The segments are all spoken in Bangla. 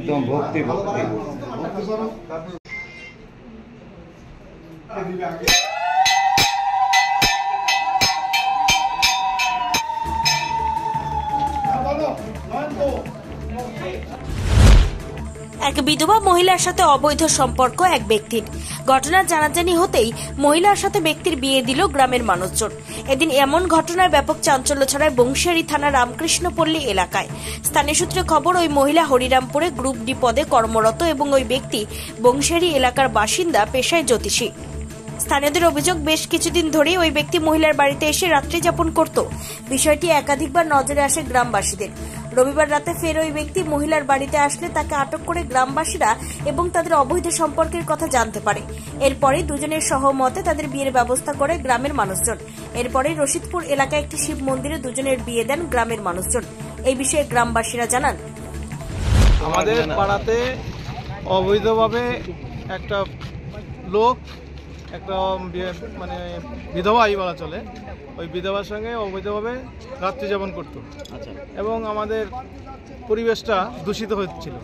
একদম ভক্তি ভক্তি। এক বিধবা মহিলার সাথে অবৈধ সম্পর্ক এক ব্যক্তির। ঘটনার জানাজানি হতেই মহিলার সাথে ব্যক্তির বিয়ে দিল গ্রামের মানুষজন। এদিন এমন ঘটনায় ব্যাপক চাঞ্চল্য ছড়ায় বংশিয়ারি থানা রামকৃষ্ণপল্লী এলাকায়। স্থানীয় সূত্রে খবর, ওই মহিলা হরিরামপুরে গ্রুপ ডি পদে কর্মরত এবং ওই ব্যক্তি বংশিয়ারি এলাকার বাসিন্দা, পেশায় জ্যোতিষী। স্থানীয়দের অভিযোগ, বেশ কিছুদিন ধরেই ওই ব্যক্তি মহিলার বাড়িতে এসে রাত্রি যাপন করত। বিষয়টি একাধিকবার নজরে আসে গ্রামবাসীদের। রবিবার রাতে ফের ওই ব্যক্তি মহিলার বাড়িতে আসলে তাকে আটক করে গ্রামবাসীরা এবং তাদের অবৈধ সম্পর্কের কথা জানতে পারে। এরপরে দুজনের সহমতে তাদের বিয়ের ব্যবস্থা করে গ্রামের মানুষজন। এরপরে রশিদপুর এলাকায় একটি শিব মন্দিরে দুজনের বিয়ে দেন গ্রামের মানুষজন। এই বিষয়ে গ্রামবাসীরা জানান, আমাদের পাড়াতে অবৈধভাবে একটা লোক, একটা মানে বিধবাই বলা চলে, ওই বিধবার সঙ্গে অবৈধভাবে রাত্রি যাপন করতো। আচ্ছা। এবং আমাদের পরিবেশটা দূষিত হচ্ছিল,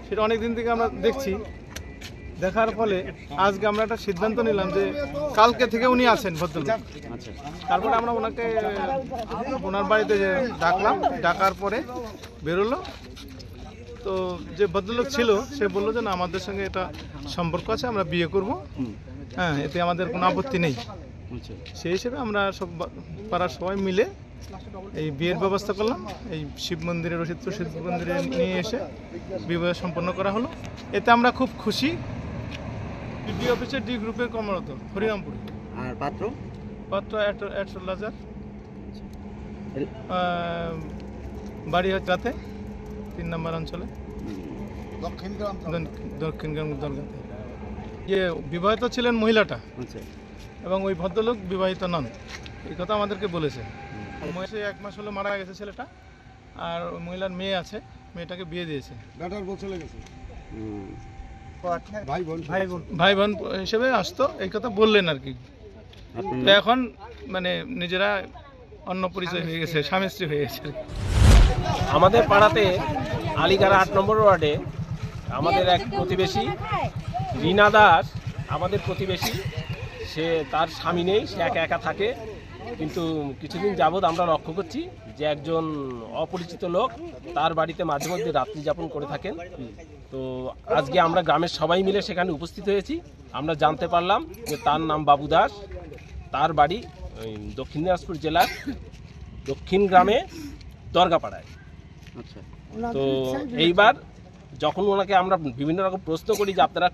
সেটা অনেক দিন থেকে আমরা দেখছি। দেখার ফলে আজকে আমরা একটা সিদ্ধান্ত নিলাম যে কালকে থেকে উনি আছেন ভদ্রলোক। আচ্ছা। তারপরে আমরা ওনাকে ওনার বাড়িতে ডাকলাম, ডাকার পরে বেরোলো। তো যে ভদ্রলোক ছিল সে বললো যে না, আমাদের সঙ্গে এটা সম্পর্ক আছে, আমরা বিয়ে করব, হ্যাঁ, এতে আমাদের কোনো আপত্তি নেই। সেই হিসেবে আমরা সব পাড়ার সবাই মিলে এই বিয়ের ব্যবস্থা করলাম। এই শিব মন্দিরে, রশিদপুর শিব মন্দিরে নিয়ে এসে বিবাহ সম্পন্ন করা হলো। এতে আমরা খুব খুশি। ডিডি অফিসে ডি গ্রুপের কর্মরত, হরিরামপুর। আর পাত্র এটলাজার, বাড়ি হচ্ছে রাতে 3 নম্বর অঞ্চলে, দক্ষিণ গ্রাম দলগাতে। ইয়ে বিবাহিত ছিলেন মহিলাটা, এবং ওই ভদ্রলোক বিবাহিত নন, এই কথা আমাদেরকে বলেছে। 1 মাস হলো মারা গেছে ছেলেটা, আর ওই মহিলার মেয়ে আছে, মেয়েটাকে বিয়ে দিয়েছে। ভাই বোন হিসেবে আসতো, এই কথা বললেন আর কি। এখন মানে নিজেরা অন্য পরিচয় হয়ে গেছে, স্বামী স্ত্রী হয়ে গেছে। আমাদের পাড়াতে আলিগাড়া 8 নম্বর ওয়ার্ডে আমাদের এক প্রতিবেশী রীনা দাস, আমাদের প্রতিবেশী, সে তার স্বামী নেই, সে একা একা থাকে। কিন্তু কিছুদিন যাবৎ আমরা লক্ষ্য করছি যে একজন অপরিচিত লোক তার বাড়িতে মাঝে মধ্যে রাত্রি যাপন করে থাকেন। তো আজকে আমরা গ্রামের সবাই মিলে সেখানে উপস্থিত হয়েছি। আমরা জানতে পারলাম যে তার নাম বাবু দাস, তার বাড়ি দক্ষিণ দিনাজপুর জেলার দক্ষিণ গ্রামে দরগাপাড়ায়। আচ্ছা। তো এইবার যখন ওনাকে আমরা বিভিন্ন রকম প্রশ্ন করি যে আপনারা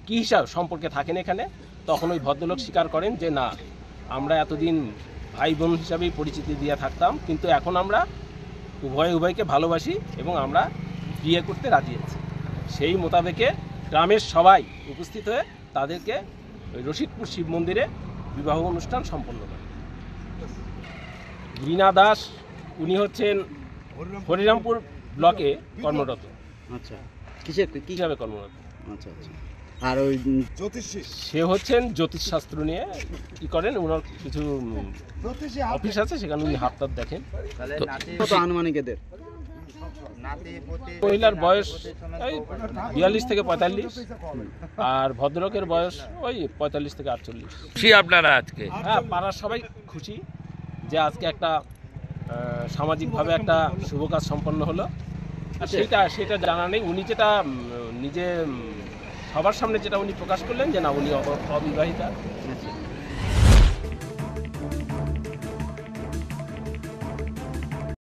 কী হিসাব সম্পর্কে থাকেন এখানে, তখন ওই ভদ্রলোক স্বীকার করেন যে না, আমরা এতদিন ভাই বোন হিসাবেই পরিচিতি দিয়ে থাকতাম, কিন্তু এখন আমরা উভয়কে ভালোবাসি এবং আমরা বিয়ে করতে রাজি আছি। সেই মোতাবেকে গ্রামের সবাই উপস্থিত হয়ে তাদেরকে ওই রশিদপুর শিব মন্দিরে বিবাহ অনুষ্ঠান সম্পন্ন করে। রীনা দাস, উনি হচ্ছেন হরিরামপুর ব্লকে কর্মরত। আচ্ছা। কী হিসাবে কর্মরত? আচ্ছা আচ্ছা। আর ওই জ্যোতিষী, সে হচ্ছেন জ্যোতিষ শাস্ত্র নিয়ে কি করেন, ওনার কিছু অফিস আছে, সেখানে উনি হাত দেখেন। কত আনুমানিক এদের? মহিলার বয়স ওই 42 থেকে 45, আর ভদ্রলোকের বয়স ওই 45 থেকে 48। খুশি আপনারা আজকে? হ্যাঁ, পাড়ার সবাই খুশি যে আজকে একটা সামাজিকভাবে একটা শুভ কাজ সম্পন্ন হলো। সেটা জানা নেই, উনি যেটা নিজে সবার সামনে যেটা উনি প্রকাশ করলেন যে না, উনি অবিবাহিতা।